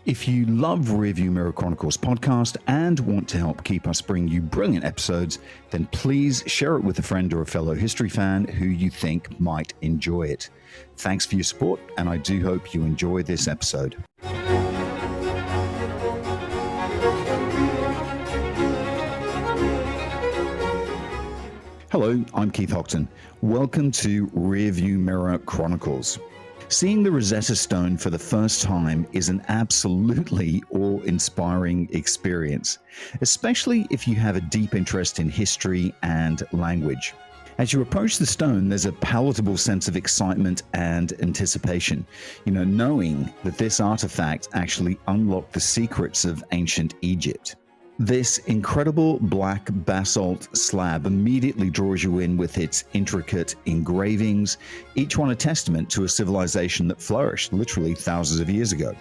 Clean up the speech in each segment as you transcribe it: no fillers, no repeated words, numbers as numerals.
If you love Rearview Mirror Chronicles podcast and want to help keep us bring you brilliant episodes, then please share it with a friend or a fellow history fan who you think might enjoy it. Thanks for your support, and I do hope you enjoy this episode. Hello, I'm Keith Hockton. Welcome to Rearview Mirror Chronicles. Seeing the Rosetta Stone for the first time is an absolutely awe-inspiring experience, especially if you have a deep interest in history and language. As you approach the stone, there's a palatable sense of excitement and anticipation, knowing that this artifact actually unlocked the secrets of ancient Egypt. This incredible black basalt slab immediately draws you in with its intricate engravings, each one a testament to a civilization that flourished literally thousands of years ago.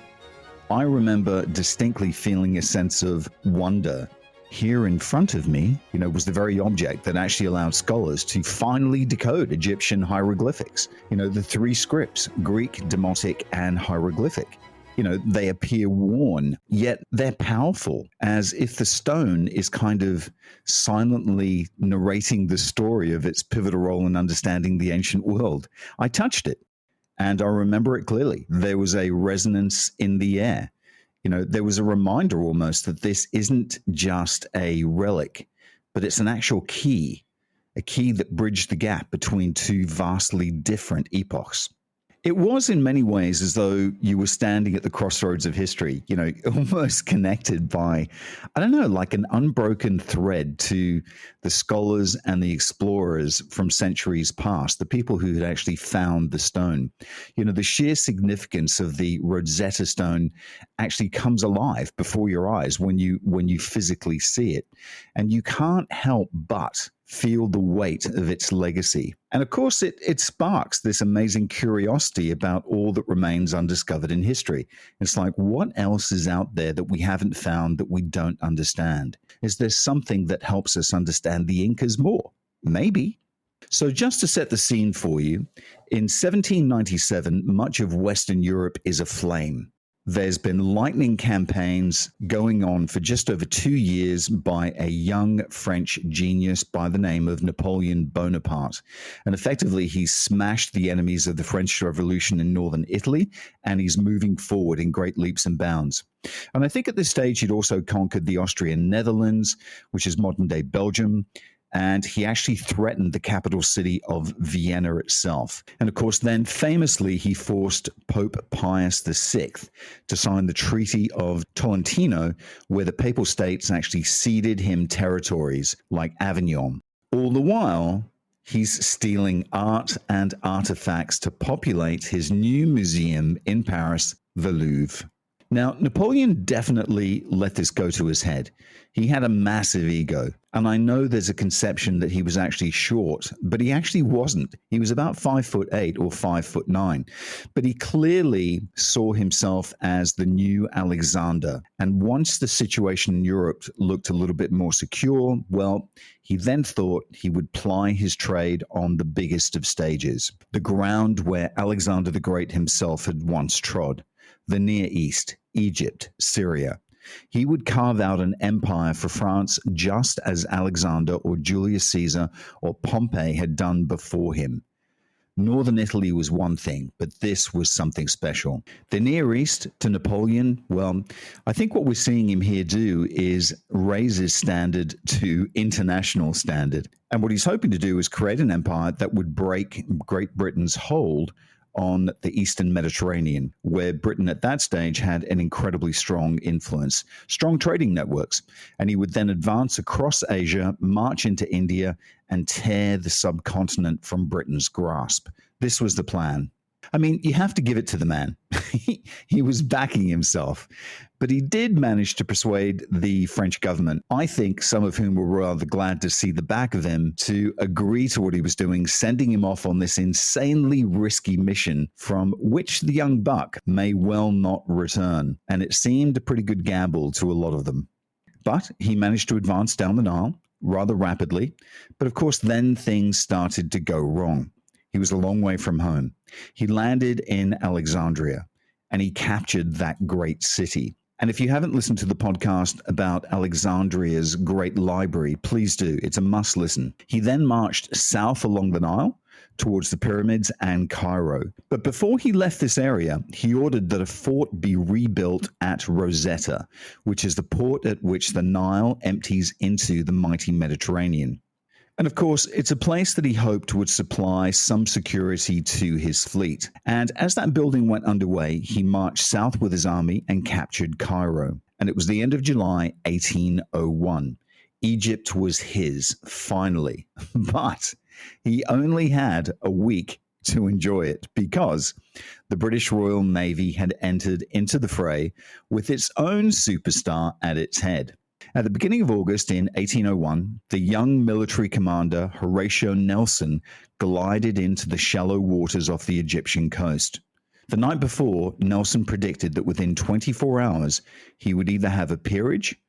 I remember distinctly feeling a sense of wonder. Here in front of me, was the very object that actually allowed scholars to finally decode Egyptian hieroglyphics. The three scripts, Greek, Demotic, and hieroglyphic. They appear worn, yet they're powerful, as if the stone is kind of silently narrating the story of its pivotal role in understanding the ancient world. I touched it, and I remember it clearly. There was a resonance in the air. There was a reminder almost that this isn't just a relic, but it's an actual key, a key that bridged the gap between two vastly different epochs. It was in many ways as though you were standing at the crossroads of history, almost connected by, like an unbroken thread to the scholars and the explorers from centuries past, the people who had actually found the stone. The sheer significance of the Rosetta Stone actually comes alive before your eyes when you physically see it. And you can't help but feel the weight of its legacy. And of course, it sparks this amazing curiosity about all that remains undiscovered in history. It's like, what else is out there that we haven't found that we don't understand? Is there something that helps us understand the Incas more? Maybe. So just to set the scene for you, in 1797, much of Western Europe is aflame. There's been lightning campaigns going on for just over 2 years by a young French genius by the name of Napoleon Bonaparte. And effectively, he's smashed the enemies of the French Revolution in northern Italy, and he's moving forward in great leaps and bounds. And I think at this stage, he'd also conquered the Austrian Netherlands, which is modern-day Belgium, and he actually threatened the capital city of Vienna itself. And of course, then famously, he forced Pope Pius VI to sign the Treaty of Tolentino, where the Papal States actually ceded him territories like Avignon. All the while, he's stealing art and artifacts to populate his new museum in Paris, the Louvre. Now, Napoleon definitely let this go to his head. He had a massive ego, and I know there's a conception that he was actually short, but he actually wasn't. He was about 5'8" or 5'9", but he clearly saw himself as the new Alexander. And once the situation in Europe looked a little bit more secure, well, he then thought he would ply his trade on the biggest of stages, the ground where Alexander the Great himself had once trod. The Near East, Egypt, Syria. He would carve out an empire for France just as Alexander or Julius Caesar or Pompey had done before him. Northern Italy was one thing, but this was something special. The Near East to Napoleon, well, I think what we're seeing him here do is raise his standard to international standard. And what he's hoping to do is create an empire that would break Great Britain's hold on the Eastern Mediterranean, where Britain at that stage had an incredibly strong influence, strong trading networks. And he would then advance across Asia, march into India, and tear the subcontinent from Britain's grasp. This was the plan. I mean, you have to give it to the man. He was backing himself. But he did manage to persuade the French government, I think some of whom were rather glad to see the back of him, to agree to what he was doing, sending him off on this insanely risky mission from which the young buck may well not return. And it seemed a pretty good gamble to a lot of them. But he managed to advance down the Nile rather rapidly. But of course, then things started to go wrong. He was a long way from home. He landed in Alexandria, and he captured that great city. And if you haven't listened to the podcast about Alexandria's great library, please do. It's a must listen. He then marched south along the Nile towards the pyramids and Cairo. But before he left this area, he ordered that a fort be rebuilt at Rosetta, which is the port at which the Nile empties into the mighty Mediterranean. And of course, it's a place that he hoped would supply some security to his fleet. And as that building went underway, he marched south with his army and captured Cairo. And it was the end of July 1801. Egypt was his, finally. But he only had a week to enjoy it because the British Royal Navy had entered into the fray with its own superstar at its head. At the beginning of August in 1801, the young military commander Horatio Nelson glided into the shallow waters off the Egyptian coast. The night before, Nelson predicted that within 24 hours, he would either have a peerage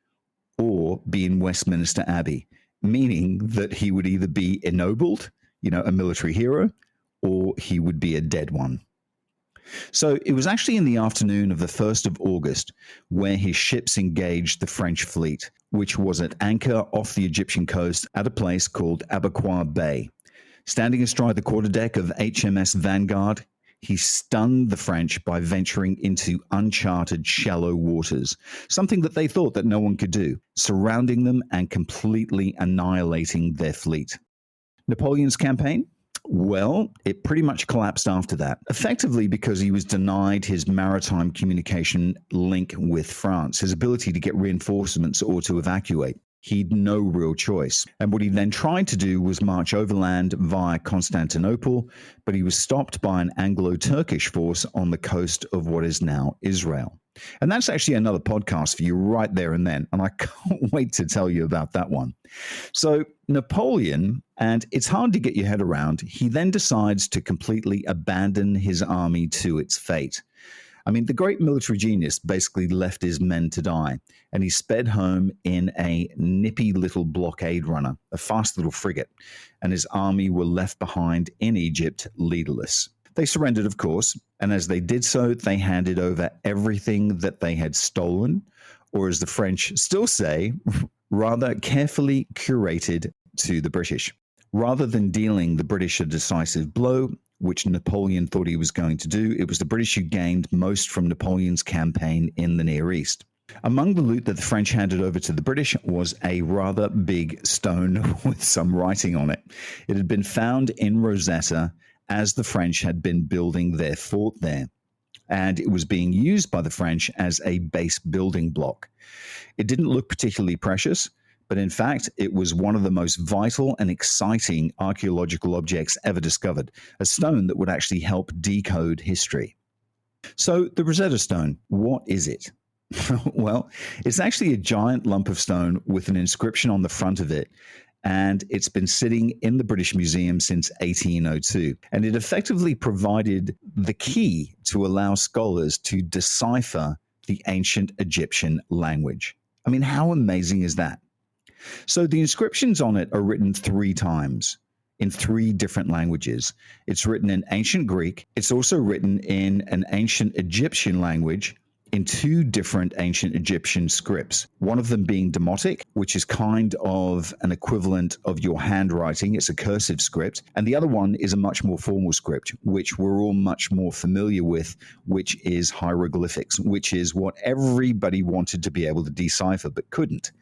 or be in Westminster Abbey, meaning that he would either be ennobled, a military hero, or he would be a dead one. So it was actually in the afternoon of the 1st of August where his ships engaged the French fleet, which was at anchor off the Egyptian coast at a place called Abaquour Bay. Standing astride the quarterdeck of HMS Vanguard, he stunned the French by venturing into uncharted shallow waters, something that they thought that no one could do, surrounding them and completely annihilating their fleet. Napoleon's campaign? Well, it pretty much collapsed after that, effectively because he was denied his maritime communication link with France, his ability to get reinforcements or to evacuate. He'd no real choice. And what he then tried to do was march overland via Constantinople, but he was stopped by an Anglo-Turkish force on the coast of what is now Israel. And that's actually another podcast for you right there and then, and I can't wait to tell you about that one. So Napoleon, and it's hard to get your head around, he then decides to completely abandon his army to its fate. I mean, the great military genius basically left his men to die, and he sped home in a nippy little blockade runner, a fast little frigate, and his army were left behind in Egypt leaderless. They surrendered, of course, and as they did so, they handed over everything that they had stolen, or as the French still say, rather carefully curated to the British. Rather than dealing the British a decisive blow, which Napoleon thought he was going to do, it was the British who gained most from Napoleon's campaign in the Near East. Among the loot that the French handed over to the British was a rather big stone with some writing on it. It had been found in Rosetta as the French had been building their fort there, and it was being used by the French as a base building block. It didn't look particularly precious, but in fact, it was one of the most vital and exciting archaeological objects ever discovered, a stone that would actually help decode history. So the Rosetta Stone, what is it? Well, it's actually a giant lump of stone with an inscription on the front of it, and it's been sitting in the British Museum since 1802. And it effectively provided the key to allow scholars to decipher the ancient Egyptian language. I mean, how amazing is that? So the inscriptions on it are written 3 times in 3 different languages. It's written in ancient Greek. It's also written in an ancient Egyptian language in 2 different ancient Egyptian scripts, one of them being Demotic, which is kind of an equivalent of your handwriting. It's a cursive script. And the other one is a much more formal script, which we're all much more familiar with, which is hieroglyphics, which is what everybody wanted to be able to decipher but couldn't.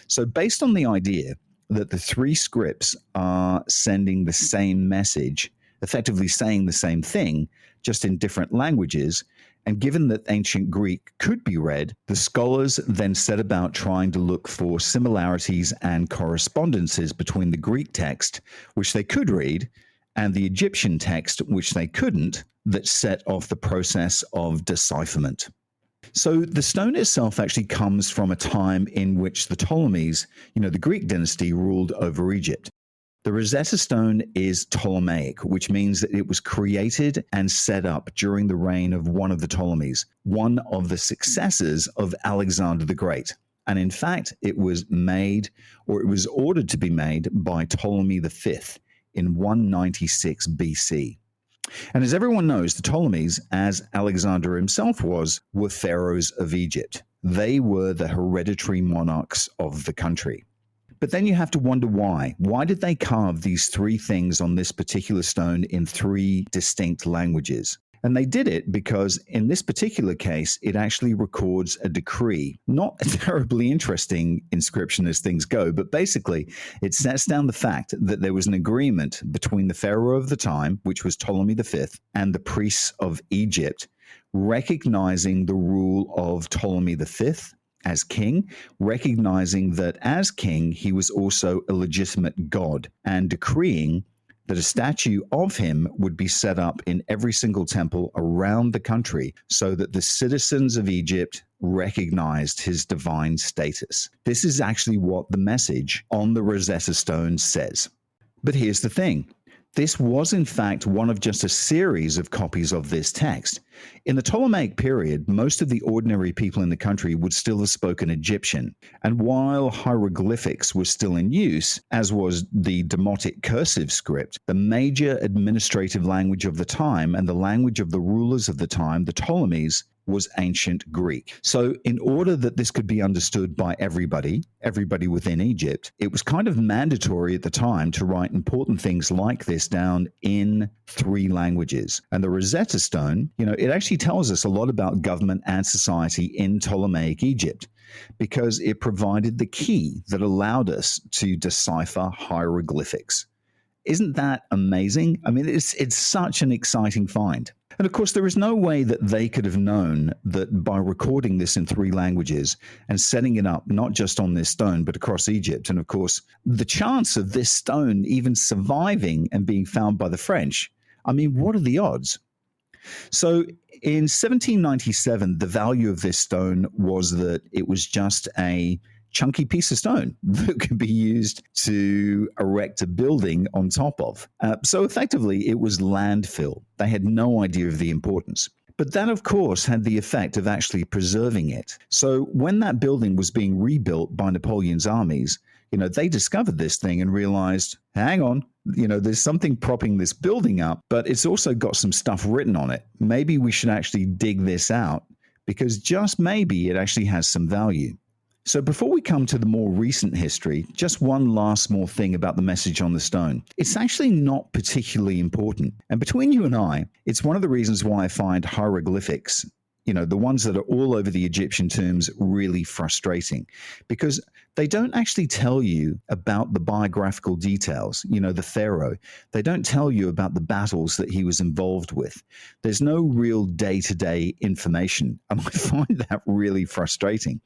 So based on the idea that the 3 scripts are sending the same message, effectively saying the same thing, just in different languages, and given that ancient Greek could be read, the scholars then set about trying to look for similarities and correspondences between the Greek text, which they could read, and the Egyptian text, which they couldn't, that set off the process of decipherment. So the stone itself actually comes from a time in which the Ptolemies, the Greek dynasty, ruled over Egypt. The Rosetta Stone is Ptolemaic, which means that it was created and set up during the reign of one of the Ptolemies, one of the successors of Alexander the Great. And in fact, it was made, or it was ordered to be made by Ptolemy V in 196 BC. And as everyone knows, the Ptolemies, as Alexander himself was, were pharaohs of Egypt. They were the hereditary monarchs of the country. But then you have to wonder why. Why did they carve these three things on this particular stone in three distinct languages? And they did it because in this particular case, it actually records a decree. Not a terribly interesting inscription as things go, but basically it sets down the fact that there was an agreement between the pharaoh of the time, which was Ptolemy V, and the priests of Egypt, recognizing the rule of Ptolemy V as king, recognizing that as king, he was also a legitimate god, and decreeing that a statue of him would be set up in every single temple around the country so that the citizens of Egypt recognized his divine status. This is actually what the message on the Rosetta Stone says. But here's the thing. This was, in fact, one of just a series of copies of this text. In the Ptolemaic period, most of the ordinary people in the country would still have spoken Egyptian. And while hieroglyphics were still in use, as was the Demotic cursive script, the major administrative language of the time and the language of the rulers of the time, the Ptolemies, was ancient Greek. So in order that this could be understood by everybody within Egypt, it was kind of mandatory at the time to write important things like this down in three languages. And the Rosetta Stone, it actually tells us a lot about government and society in Ptolemaic Egypt, because it provided the key that allowed us to decipher hieroglyphics. Isn't that amazing? I mean, it's such an exciting find. And of course, there is no way that they could have known that by recording this in three languages and setting it up not just on this stone, but across Egypt. And of course, the chance of this stone even surviving and being found by the French, I mean, what are the odds? So in 1797, the value of this stone was that it was just a chunky piece of stone that could be used to erect a building on top of. So effectively, it was landfill. They had no idea of the importance. But that, of course, had the effect of actually preserving it. So when that building was being rebuilt by Napoleon's armies, they discovered this thing and realized, hang on, there's something propping this building up, but it's also got some stuff written on it. Maybe we should actually dig this out, because just maybe it actually has some value. So before we come to the more recent history, just one last small thing about the message on the stone. It's actually not particularly important. And between you and I, it's one of the reasons why I find hieroglyphics, the ones that are all over the Egyptian tombs, really frustrating, because they don't actually tell you about the biographical details, the pharaoh. They don't tell you about the battles that he was involved with. There's no real day-to-day information, and I find that really frustrating.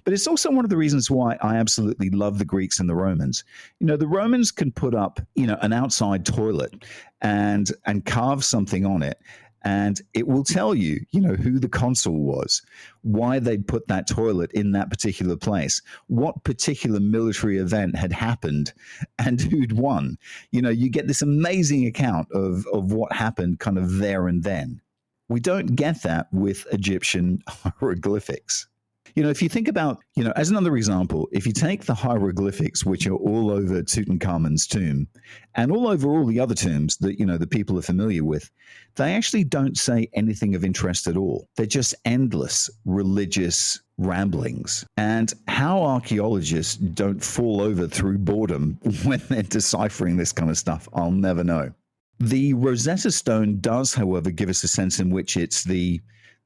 But it's also one of the reasons why I absolutely love the Greeks and the Romans. The Romans can put up, an outside toilet and carve something on it, and it will tell you, who the consul was, why they'd put that toilet in that particular place, what particular military event had happened, and who'd won. You get this amazing account of what happened kind of there and then. We don't get that with Egyptian hieroglyphics. If you think about, as another example, if you take the hieroglyphics, which are all over Tutankhamun's tomb and all over all the other tombs that, the people are familiar with, they actually don't say anything of interest at all. They're just endless religious ramblings. And how archaeologists don't fall over through boredom when they're deciphering this kind of stuff, I'll never know. The Rosetta Stone does, however, give us a sense in which it's the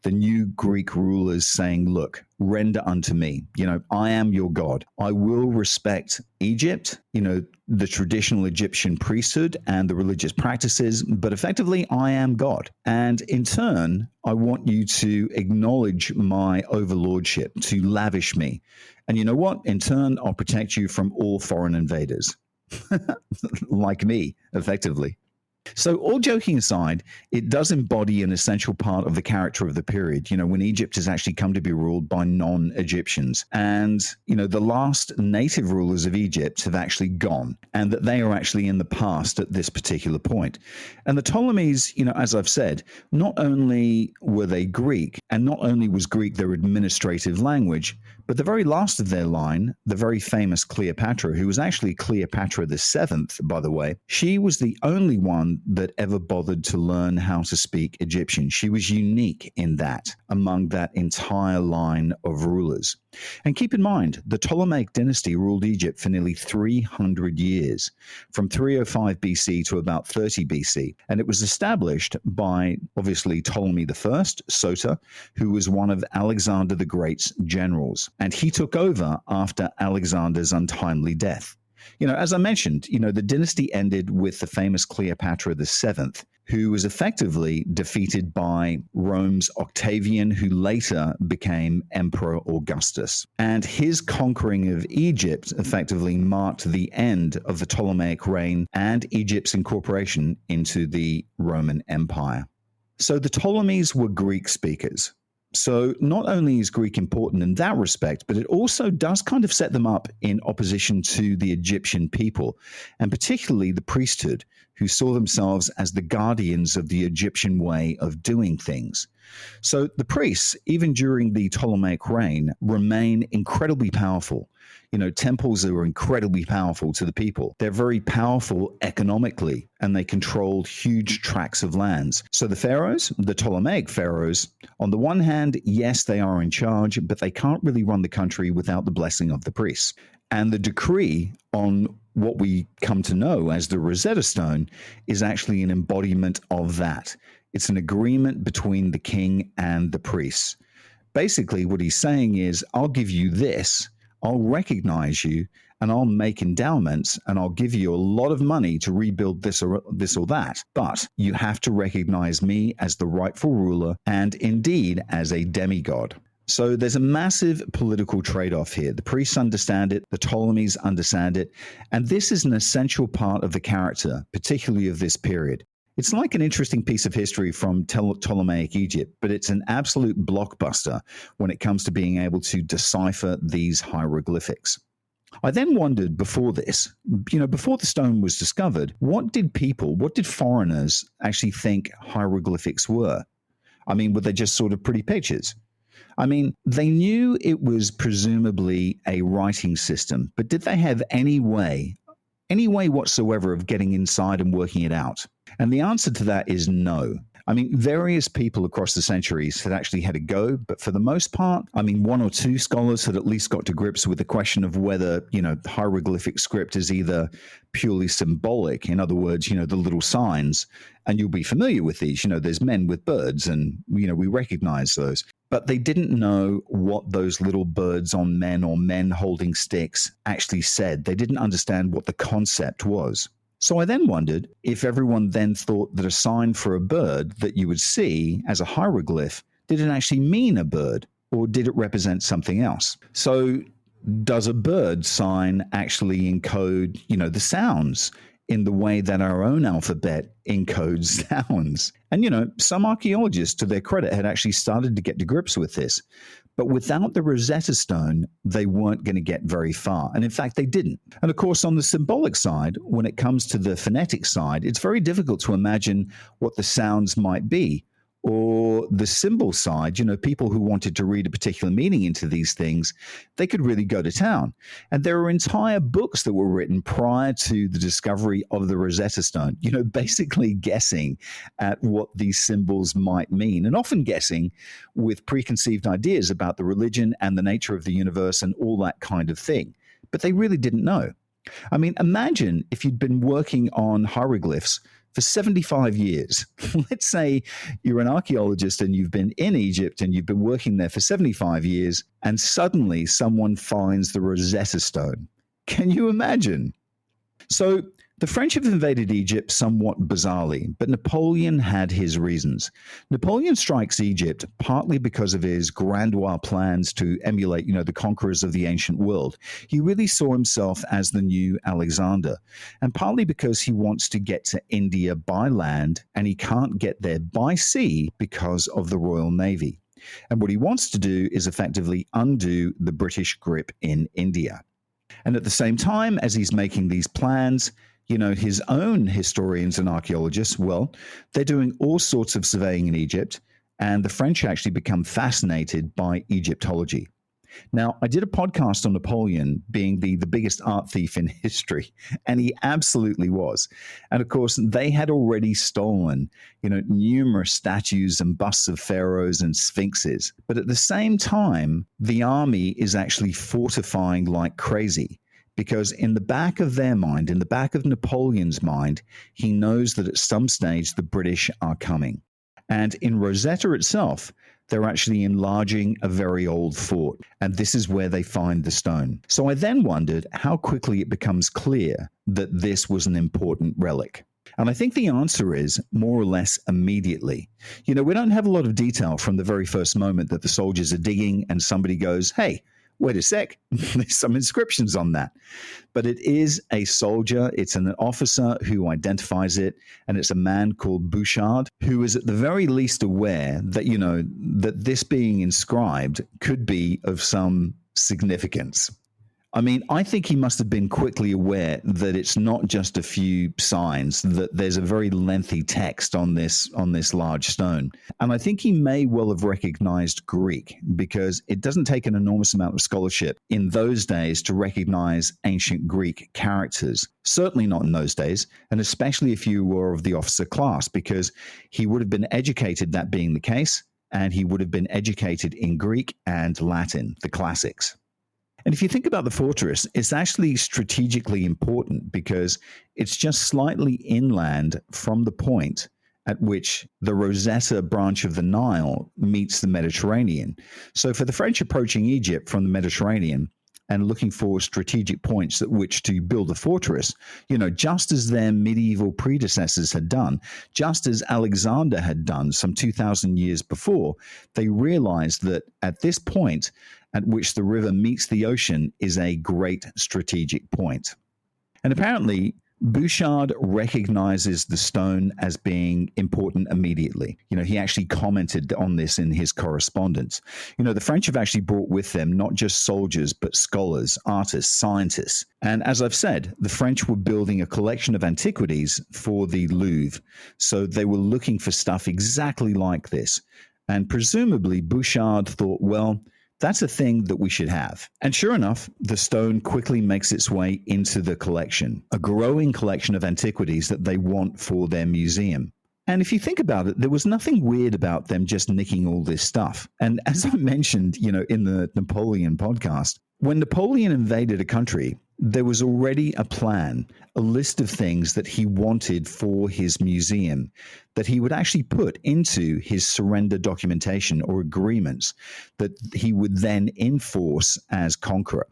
new Greek rulers saying, look, render unto me, I am your God. I will respect Egypt, the traditional Egyptian priesthood and the religious practices, but effectively I am God. And in turn, I want you to acknowledge my overlordship, to lavish me. And you know what? In turn, I'll protect you from all foreign invaders, like me, effectively. So all joking aside, it does embody an essential part of the character of the period, when Egypt has actually come to be ruled by non-Egyptians. And, the last native rulers of Egypt have actually gone, and that they are actually in the past at this particular point. And the Ptolemies, as I've said, not only were they Greek, and not only was Greek their administrative language, but the very last of their line, the very famous Cleopatra, who was actually Cleopatra the Seventh, by the way, she was the only one woman that ever bothered to learn how to speak Egyptian. She was unique in that, among that entire line of rulers. And keep in mind, the Ptolemaic dynasty ruled Egypt for nearly 300 years, from 305 BC to about 30 BC. And it was established by, obviously, Ptolemy I, Sota, who was one of Alexander the Great's generals. And he took over after Alexander's untimely death. As I mentioned, the dynasty ended with the famous Cleopatra VII, who was effectively defeated by Rome's Octavian, who later became Emperor Augustus. And his conquering of Egypt effectively marked the end of the Ptolemaic reign and Egypt's incorporation into the Roman Empire. So the Ptolemies were Greek speakers. So not only is Greek important in that respect, but it also does kind of set them up in opposition to the Egyptian people, and particularly the priesthood, who saw themselves as the guardians of the Egyptian way of doing things. So the priests, even during the Ptolemaic reign, remain incredibly powerful. Temples are incredibly powerful to the people. They're very powerful economically, and they controlled huge tracts of lands. So the pharaohs, the Ptolemaic pharaohs, on the one hand, yes, they are in charge, but they can't really run the country without the blessing of the priests. And the decree on what we come to know as the Rosetta Stone is actually an embodiment of that. It's an agreement between the king and the priests. Basically, what he's saying is, I'll give you this, I'll recognize you, and I'll make endowments, and I'll give you a lot of money to rebuild this or that. But you have to recognize me as the rightful ruler and indeed as a demigod. So there's a massive political trade-off here. The priests understand it, the Ptolemies understand it, and this is an essential part of the character, particularly of this period. It's like an interesting piece of history from Ptolemaic Egypt, but it's an absolute blockbuster when it comes to being able to decipher these hieroglyphics. I then wondered before this, before the stone was discovered, what did foreigners actually think hieroglyphics were? Were they just sort of pretty pictures? They knew it was presumably a writing system, but did they have any way whatsoever of getting inside and working it out? And the answer to that is no. Various people across the centuries had actually had a go, but for the most part, one or two scholars had at least got to grips with the question of whether, hieroglyphic script is either purely symbolic, in other words, the little signs, and you'll be familiar with these, there's men with birds, and, we recognize those. But they didn't know what those little birds on men or men holding sticks actually said. They didn't understand what the concept was. So I then wondered if everyone then thought that a sign for a bird that you would see as a hieroglyph, did it actually mean a bird, or did it represent something else? So does a bird sign actually encode, the sounds in the way that our own alphabet encodes sounds? And, some archaeologists, to their credit, had actually started to get to grips with this. But without the Rosetta Stone, they weren't going to get very far. And in fact, they didn't. And of course, on the symbolic side, when it comes to the phonetic side, it's very difficult to imagine what the sounds might be. Or the symbol side, people who wanted to read a particular meaning into these things, they could really go to town. And there are entire books that were written prior to the discovery of the Rosetta Stone, basically guessing at what these symbols might mean, and often guessing with preconceived ideas about the religion and the nature of the universe and all that kind of thing. But they really didn't know. Imagine if you'd been working on hieroglyphs for 75 years. Let's say you're an archaeologist and you've been in Egypt and you've been working there for 75 years, and suddenly someone finds the Rosetta Stone. Can you imagine? So the French have invaded Egypt somewhat bizarrely, but Napoleon had his reasons. Napoleon strikes Egypt partly because of his grandiose plans to emulate, the conquerors of the ancient world. He really saw himself as the new Alexander, and partly because he wants to get to India by land, and he can't get there by sea because of the Royal Navy. And what he wants to do is effectively undo the British grip in India. And at the same time, as he's making these plans, his own historians and archaeologists, well, they're doing all sorts of surveying in Egypt, and the French actually become fascinated by Egyptology. Now, I did a podcast on Napoleon being the biggest art thief in history, and he absolutely was. And of course, they had already stolen, numerous statues and busts of pharaohs and sphinxes. But at the same time, the army is actually fortifying like crazy. Because in the back of their mind, in the back of Napoleon's mind, he knows that at some stage the British are coming. And in Rosetta itself, they're actually enlarging a very old fort, and this is where they find the stone. So I then wondered how quickly it becomes clear that this was an important relic. And I think the answer is more or less immediately. We don't have a lot of detail from the very first moment that the soldiers are digging and somebody goes, hey, wait a sec, there's some inscriptions on that. But it is a soldier, it's an officer who identifies it, and it's a man called Bouchard, who is at the very least aware that, that this being inscribed could be of some significance. I mean, I think he must have been quickly aware that it's not just a few signs, that there's a very lengthy text on this large stone. And I think he may well have recognized Greek, because it doesn't take an enormous amount of scholarship in those days to recognize ancient Greek characters. Certainly not in those days, and especially if you were of the officer class, because he would have been educated, that being the case, and he would have been educated in Greek and Latin, the classics. And if you think about the fortress, it's actually strategically important because it's just slightly inland from the point at which the Rosetta branch of the Nile meets the Mediterranean. So for the French approaching Egypt from the Mediterranean and looking for strategic points at which to build a fortress, just as their medieval predecessors had done, just as Alexander had done some 2,000 years before, they realized that at this point at which the river meets the ocean is a great strategic point. And apparently, Bouchard recognizes the stone as being important immediately. He actually commented on this in his correspondence. The French have actually brought with them not just soldiers, but scholars, artists, scientists. And as I've said, the French were building a collection of antiquities for the Louvre. So they were looking for stuff exactly like this. And presumably Bouchard thought, well, that's a thing that we should have. And sure enough, the stone quickly makes its way into the collection, a growing collection of antiquities that they want for their museum. And if you think about it, there was nothing weird about them just nicking all this stuff. And as I mentioned, in the Napoleon podcast, when Napoleon invaded a country, there was already a plan, a list of things that he wanted for his museum that he would actually put into his surrender documentation or agreements that he would then enforce as conqueror.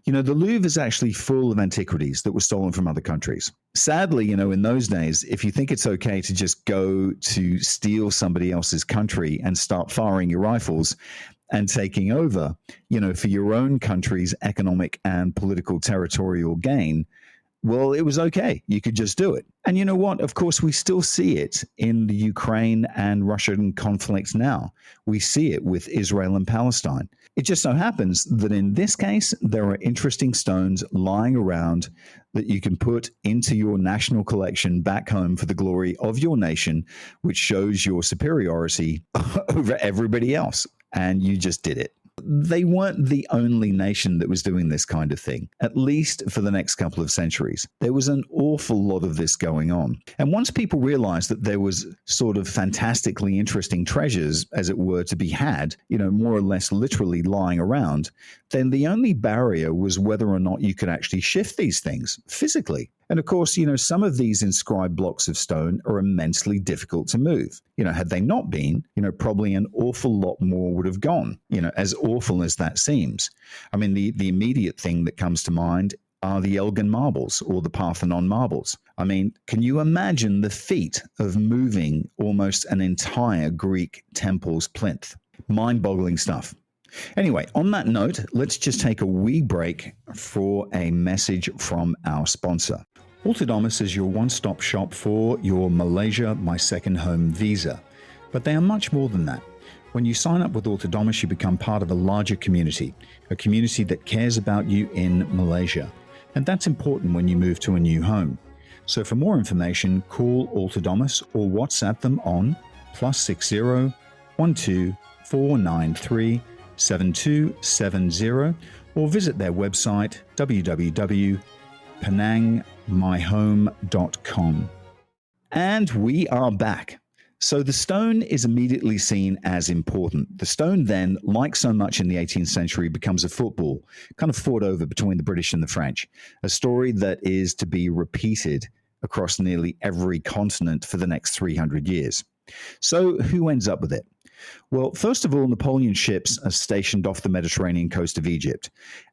The Louvre is actually full of antiquities that were stolen from other countries. Sadly, in those days, if you think it's okay to just go to steal somebody else's country and start firing your rifles and taking over, for your own country's economic and political territorial gain, well, it was okay. You could just do it. And you know what? Of course, we still see it in the Ukraine and Russian conflict now. We see it with Israel and Palestine. It just so happens that in this case, there are interesting stones lying around that you can put into your national collection back home for the glory of your nation, which shows your superiority over everybody else. And you just did it. They weren't the only nation that was doing this kind of thing, at least for the next couple of centuries. There was an awful lot of this going on. And once people realized that there was sort of fantastically interesting treasures, as it were, to be had, more or less literally lying around, then the only barrier was whether or not you could actually shift these things physically. And of course, some of these inscribed blocks of stone are immensely difficult to move. Had they not been, probably an awful lot more would have gone, as awful as that seems. I mean, the immediate thing that comes to mind are the Elgin marbles or the Parthenon marbles. I mean, can you imagine the feat of moving almost an entire Greek temple's plinth? Mind-boggling stuff. Anyway, on that note, let's just take a wee break for a message from our sponsor. Autonomous is your one-stop shop for your Malaysia My Second Home visa, but they are much more than that. When you sign up with Autonomous, you become part of a larger community, a community that cares about you in Malaysia, and that's important when you move to a new home. So for more information, call Autonomous or WhatsApp them on +60 12 493 7270 or visit their website www.penangmyhome.com. And we are back. So the stone is immediately seen as important. The stone then, like so much in the 18th century, becomes a football, kind of fought over between the British and the French, a story that is to be repeated across nearly every continent for the next 300 years. So who ends up with it? Well, first of all, Napoleon's ships are stationed off the Mediterranean coast of Egypt.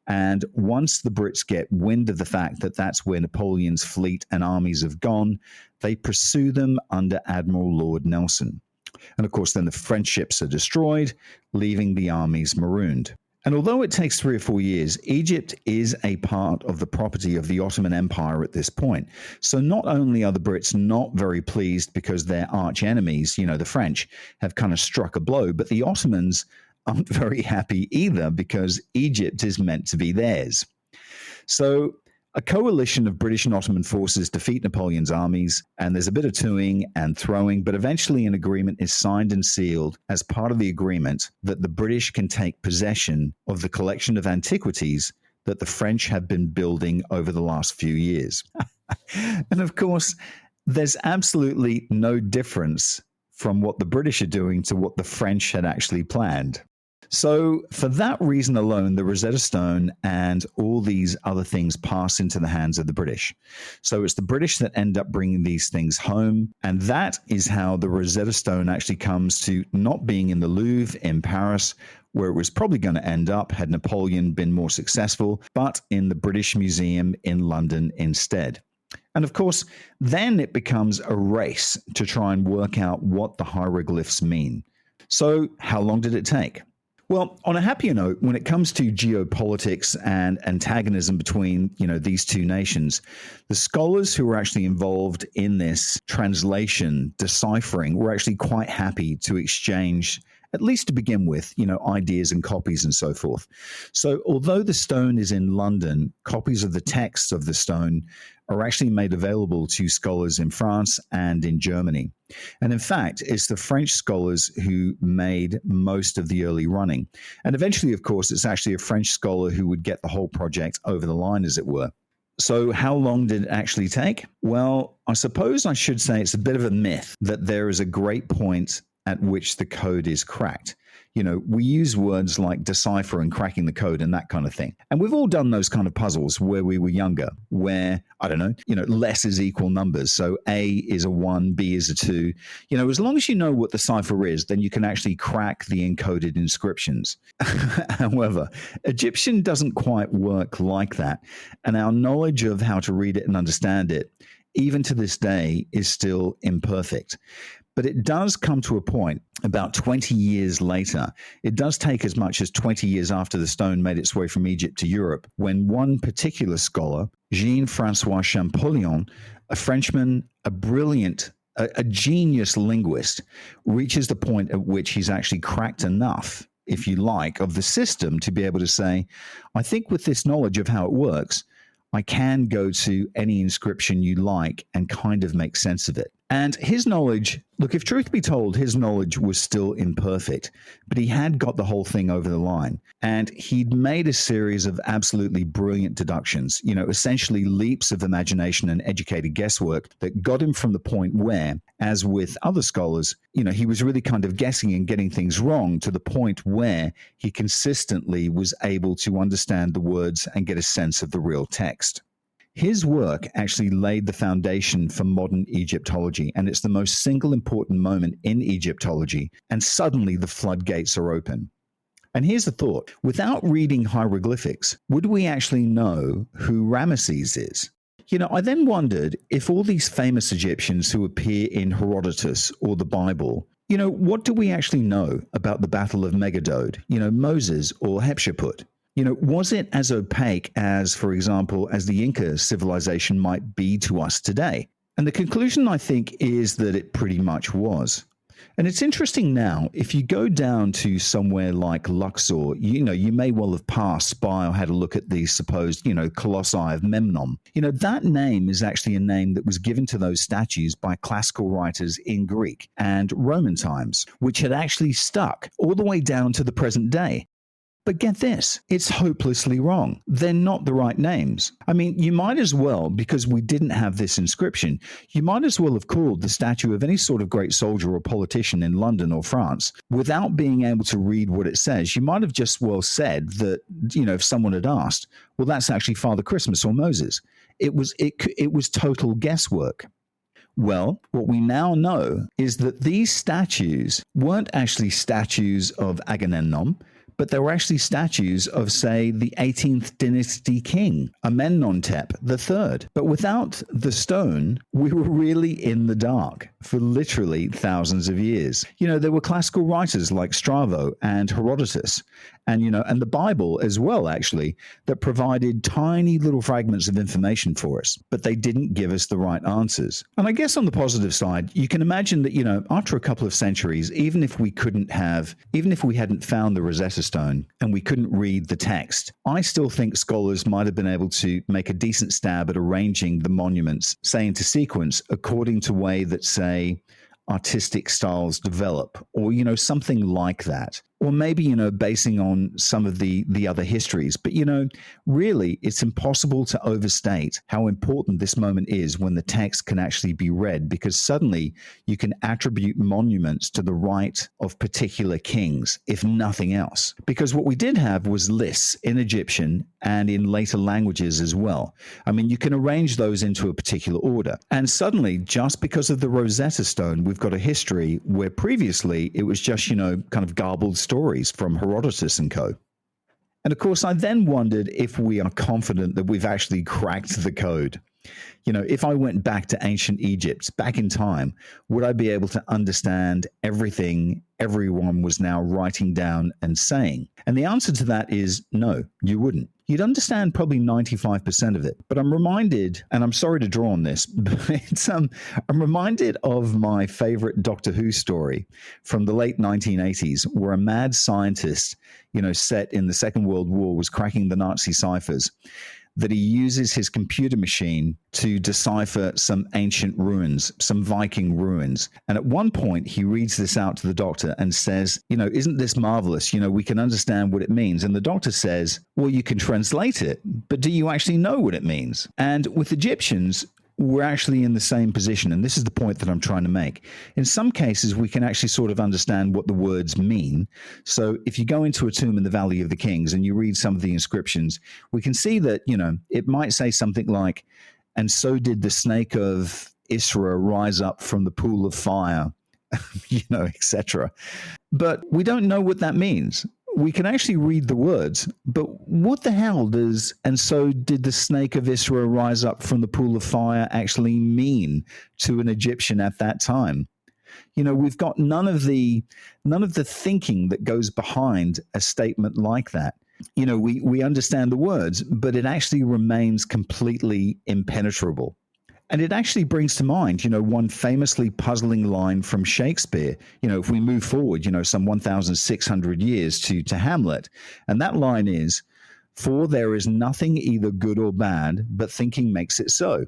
And once the Brits get wind of the fact that that's where Napoleon's fleet and armies have gone, they pursue them under Admiral Lord Nelson. And of course, then the French ships are destroyed, leaving the armies marooned. And although it takes 3 or 4 years, Egypt is a part of the property of the Ottoman Empire at this point. So not only are the Brits not very pleased because their arch enemies, the French, have kind of struck a blow, but the Ottomans aren't very happy either because Egypt is meant to be theirs. So a coalition of British and Ottoman forces defeat Napoleon's armies, and there's a bit of toing and throwing, but eventually an agreement is signed and sealed as part of the agreement that the British can take possession of the collection of antiquities that the French have been building over the last few years. And of course, there's absolutely no difference from what the British are doing to what the French had actually planned. So for that reason alone, the Rosetta Stone and all these other things pass into the hands of the British. So it's the British that end up bringing these things home. And that is how the Rosetta Stone actually comes to not being in the Louvre in Paris, where it was probably going to end up had Napoleon been more successful, but in the British Museum in London instead. And of course, then it becomes a race to try and work out what the hieroglyphs mean. So how long did it take? Well, on a happier note, when it comes to geopolitics and antagonism between, these two nations, the scholars who were actually involved in this translation, deciphering, were actually quite happy to exchange, at least to begin with, ideas and copies and so forth. So although the stone is in London, copies of the texts of the stone are actually made available to scholars in France and in Germany. And in fact, it's the French scholars who made most of the early running. And eventually, of course, it's actually a French scholar who would get the whole project over the line, as it were. So how long did it actually take? Well, I suppose I should say it's a bit of a myth that there is a great point at which the code is cracked. We use words like decipher and cracking the code and that kind of thing. And we've all done those kind of puzzles where we were younger, where, less is equal numbers. So A is a 1, B is a 2. As long as you know what the cipher is, then you can actually crack the encoded inscriptions. However, Egyptian doesn't quite work like that. And our knowledge of how to read it and understand it, even to this day, is still imperfect. But it does come to a point about 20 years later. It does take as much as 20 years after the stone made its way from Egypt to Europe, when one particular scholar, Jean-François Champollion, a Frenchman, a brilliant, a genius linguist, reaches the point at which he's actually cracked enough, if you like, of the system to be able to say, I think with this knowledge of how it works, I can go to any inscription you like and kind of make sense of it. And his knowledge, look, if truth be told, his knowledge was still imperfect, but he had got the whole thing over the line. And he'd made a series of absolutely brilliant deductions, essentially leaps of imagination and educated guesswork that got him from the point where, as with other scholars, he was really kind of guessing and getting things wrong to the point where he consistently was able to understand the words and get a sense of the real text. His work actually laid the foundation for modern Egyptology, and it's the most single important moment in Egyptology, and suddenly the floodgates are open. And here's the thought. Without reading hieroglyphics, would we actually know who Ramesses is? I then wondered if all these famous Egyptians who appear in Herodotus or the Bible, what do we actually know about the Battle of Megadode, Moses or Hatshepsut? Was it as opaque as, for example, as the Inca civilization might be to us today? And the conclusion, I think, is that it pretty much was. And it's interesting now, if you go down to somewhere like Luxor, you may well have passed by or had a look at the supposed, colossi of Memnon. That name is actually a name that was given to those statues by classical writers in Greek and Roman times, which had actually stuck all the way down to the present day. But get this, it's hopelessly wrong. They're not the right names. I mean, you might as well, because we didn't have this inscription, you might as well have called the statue of any sort of great soldier or politician in London or France without being able to read what it says. You might have just well said that, if someone had asked, well, that's actually Father Christmas or Moses. It was total guesswork. Well, what we now know is that these statues weren't actually statues of Agamemnon, but they were actually statues of, say, the 18th dynasty king, Amenhotep III. But without the stone, we were really in the dark for literally thousands of years. There were classical writers like Strabo and Herodotus, and the Bible as well, actually, that provided tiny little fragments of information for us, but they didn't give us the right answers. And I guess on the positive side, you can imagine that, after a couple of centuries, even if we hadn't found the Rosetta Stone and we couldn't read the text, I still think scholars might have been able to make a decent stab at arranging the monuments, say into sequence, according to way that, say, artistic styles develop, or something like that, or maybe basing on some of the other histories. But really, it's impossible to overstate how important this moment is when the text can actually be read, because suddenly you can attribute monuments to the right of particular kings, if nothing else. Because what we did have was lists in Egyptian and in later languages as well. I mean, you can arrange those into a particular order, and suddenly, just because of the Rosetta Stone, we've got a history where previously it was just kind of garbled stories from Herodotus and co. And of course, I then wondered if we are confident that we've actually cracked the code. If I went back to ancient Egypt, back in time, would I be able to understand everything everyone was now writing down and saying? And the answer to that is no, you wouldn't. You'd understand probably 95% of it. But I'm reminded, and I'm sorry to draw on this, but I'm reminded of my favorite Doctor Who story from the late 1980s, where a mad scientist, set in the Second World War, was cracking the Nazi ciphers, that he uses his computer machine to decipher some ancient ruins, some Viking ruins. And at one point, he reads this out to the doctor and says, isn't this marvelous? We can understand what it means. And the doctor says, well, you can translate it, but do you actually know what it means? And with Egyptians, we're actually in the same position. And this is the point that I'm trying to make. In some cases, we can actually sort of understand what the words mean. So if you go into a tomb in the Valley of the Kings and you read some of the inscriptions, we can see that, it might say something like, and so did the snake of Isra rise up from the pool of fire, etc. But we don't know what that means. We can actually read the words, but what the hell does, and so did the snake of Isra rise up from the pool of fire, actually mean to an Egyptian at that time? We've got none of the thinking that goes behind a statement like that. We understand the words, but it actually remains completely impenetrable. And it actually brings to mind, one famously puzzling line from Shakespeare, if we move forward, some 1,600 years to Hamlet. And that line is, for there is nothing either good or bad, but thinking makes it so.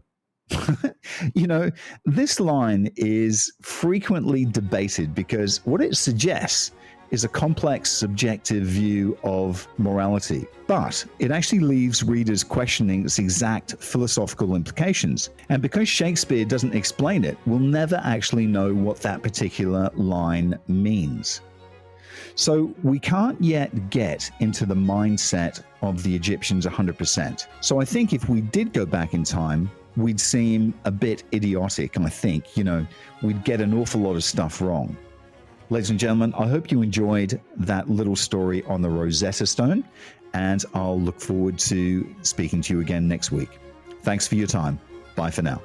This line is frequently debated because what it suggests is a complex subjective view of morality, but it actually leaves readers questioning its exact philosophical implications. And because Shakespeare doesn't explain it, we'll never actually know what that particular line means. So we can't yet get into the mindset of the Egyptians 100%. So I think if we did go back in time, we'd seem a bit idiotic. I think, we'd get an awful lot of stuff wrong. Ladies and gentlemen, I hope you enjoyed that little story on the Rosetta Stone, and I'll look forward to speaking to you again next week. Thanks for your time. Bye for now.